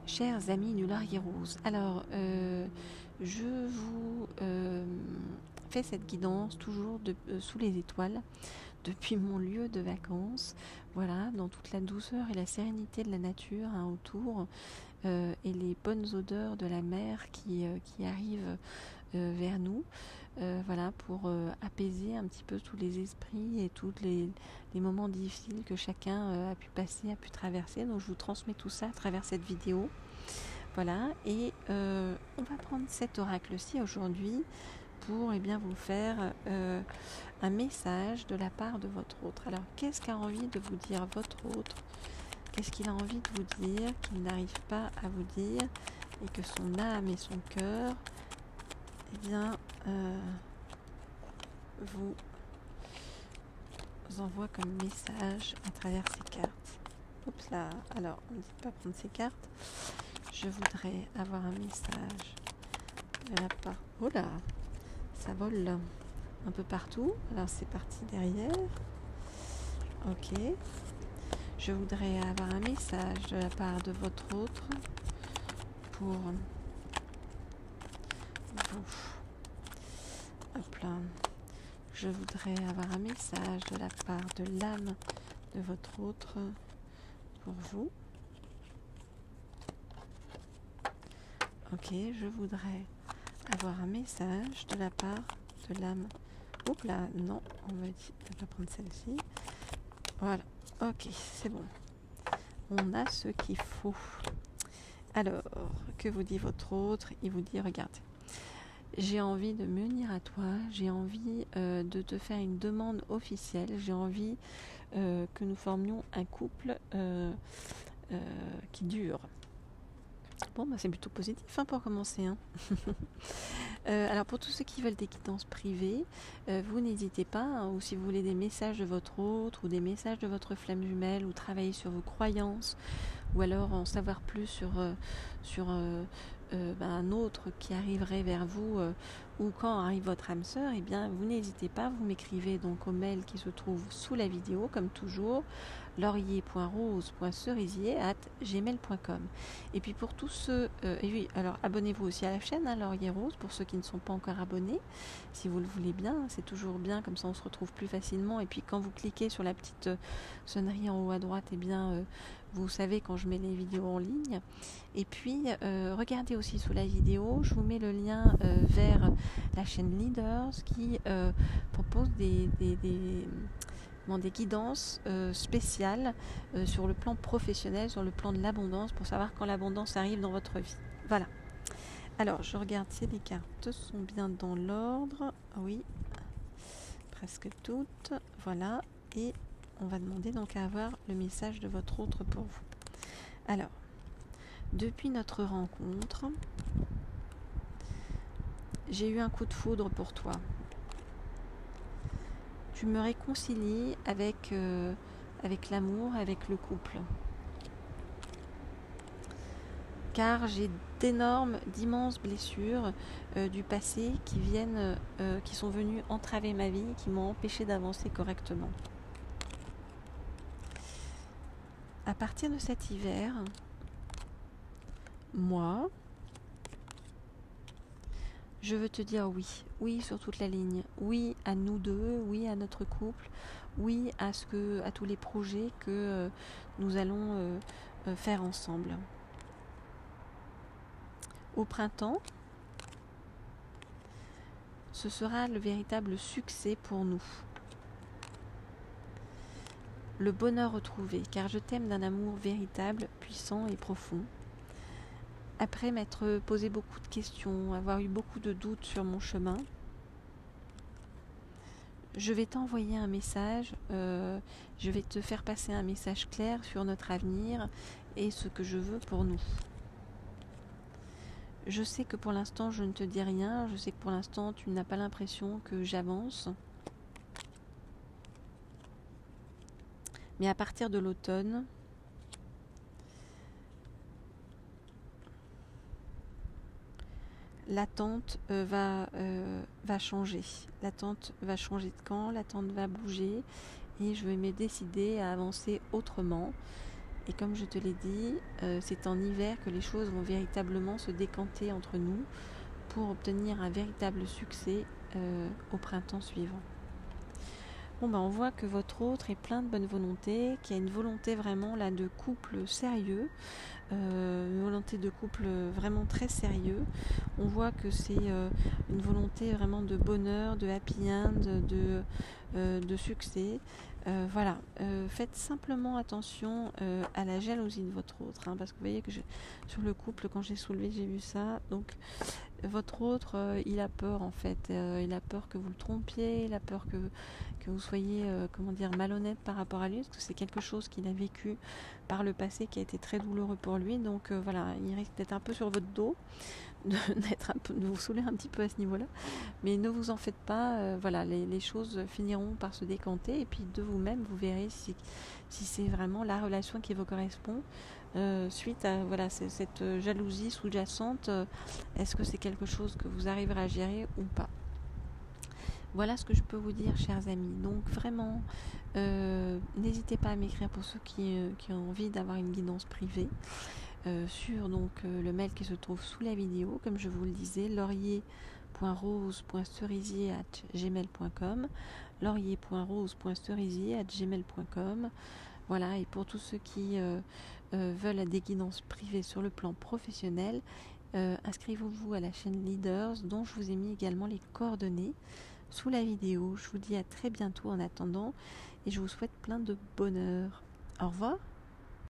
Chers amis du Laurier Rose, alors je vous fais cette guidance toujours sous les étoiles depuis mon lieu de vacances, voilà, dans toute la douceur et la sérénité de la nature autour et les bonnes odeurs de la mer qui arrivent vers nous, voilà, pour apaiser un petit peu tous les esprits et tous les moments difficiles que chacun a pu passer, a pu traverser. Donc je vous transmets tout ça à travers cette vidéo. Voilà, et on va prendre cet oracle-ci aujourd'hui pour vous faire un message de la part de votre autre. Alors, qu'est-ce qu'a envie de vous dire votre autre? Qu'est-ce qu'il a envie de vous dire qu'il n'arrive pas à vous dire et que son âme et son cœur vous envoient comme message à travers ces cartes? Oups là, alors on ne dit pas prendre ces cartes. Je voudrais avoir un message de la part... Oh là, ça vole là, un peu partout. Alors c'est parti derrière. Ok. Je voudrais avoir un message de la part de votre autre pour vous. Hop là. Je voudrais avoir un message de la part de l'âme de votre autre pour vous. Ok, je voudrais avoir un message de la part de l'âme. Oups là, non, on va prendre celle-ci. Voilà, ok, c'est bon. On a ce qu'il faut. Alors, que vous dit votre autre? Il vous dit, regarde, j'ai envie de m'unir à toi, j'ai envie de te faire une demande officielle, j'ai envie que nous formions un couple qui dure. Bon, bah, c'est plutôt positif pour commencer. Alors pour tous ceux qui veulent des guidances privées, vous n'hésitez pas, ou si vous voulez des messages de votre autre, ou des messages de votre flamme jumelle, ou travailler sur vos croyances, ou alors en savoir plus sur un autre qui arriverait vers vous, ou quand arrive votre âme sœur, vous n'hésitez pas, vous m'écrivez donc au mail qui se trouve sous la vidéo, comme toujours, laurier.rose.cerisier@gmail.com. Et puis pour tous ceux, et oui, alors abonnez-vous aussi à la chaîne Laurier Rose, pour ceux qui ne sont pas encore abonnés, si vous le voulez bien, c'est toujours bien, comme ça on se retrouve plus facilement. Et puis quand vous cliquez sur la petite sonnerie en haut à droite, vous savez quand je mets les vidéos en ligne. Et puis regardez aussi sous la vidéo, je vous mets le lien vers la chaîne Leaders qui propose des guidances spéciales sur le plan professionnel, sur le plan de l'abondance, pour savoir quand l'abondance arrive dans votre vie. Voilà. Alors, je regarde si les cartes sont bien dans l'ordre. Oui, presque toutes. Voilà. Et on va demander donc à avoir le message de votre autre pour vous. Alors, depuis notre rencontre, j'ai eu un coup de foudre pour toi. Tu me réconcilies avec l'amour, avec le couple. Car j'ai d'immenses blessures du passé qui sont venues entraver ma vie, qui m'ont empêché d'avancer correctement. À partir de cet hiver, moi, je veux te dire oui, oui sur toute la ligne, oui à nous deux, oui à notre couple, oui à tous les projets que nous allons faire ensemble. Au printemps, ce sera le véritable succès pour nous. Le bonheur retrouvé, car je t'aime d'un amour véritable, puissant et profond. Après m'être posé beaucoup de questions, avoir eu beaucoup de doutes sur mon chemin, je vais t'envoyer un message, je vais te faire passer un message clair sur notre avenir et ce que je veux pour nous. Je sais que pour l'instant je ne te dis rien, je sais que pour l'instant tu n'as pas l'impression que j'avance. Mais à partir de l'automne, l'attente va changer. L'attente va changer de camp, l'attente va bouger et je vais me décider à avancer autrement Et comme je te l'ai dit, c'est en hiver que les choses vont véritablement se décanter entre nous pour obtenir un véritable succès au printemps suivant. Bon, on voit que votre autre est plein de bonne volonté, qu'il y a une volonté vraiment là de couple sérieux, une volonté de couple vraiment très sérieux. On voit que c'est une volonté vraiment de bonheur, de happy end, de succès. Voilà, faites simplement attention à la jalousie de votre autre, hein, parce que vous voyez que sur le couple, quand j'ai soulevé, j'ai vu ça. Donc votre autre, il a peur en fait, il a peur que vous le trompiez, il a peur que vous soyez malhonnête par rapport à lui, parce que c'est quelque chose qu'il a vécu par le passé qui a été très douloureux pour lui. Donc voilà, il risque d'être un peu sur votre dos, de vous saouler un petit peu à ce niveau-là, mais ne vous en faites pas. Voilà, les choses finiront par se décanter, et puis de vous-même vous verrez si c'est vraiment la relation qui vous correspond. Suite à cette jalousie sous-jacente, est-ce que c'est quelque chose que vous arriverez à gérer ou pas? Voilà ce que je peux vous dire, chers amis. Donc vraiment, n'hésitez pas à m'écrire pour ceux qui ont envie d'avoir une guidance privée sur le mail qui se trouve sous la vidéo, comme je vous le disais, laurier.rose.cerisier@gmail.com, laurier.rose.cerisier@gmail.com. Voilà, et pour tous ceux qui veulent des guidances privées sur le plan professionnel, inscrivez-vous à la chaîne Leaders, dont je vous ai mis également les coordonnées sous la vidéo. Je vous dis à très bientôt en attendant, et je vous souhaite plein de bonheur. Au revoir.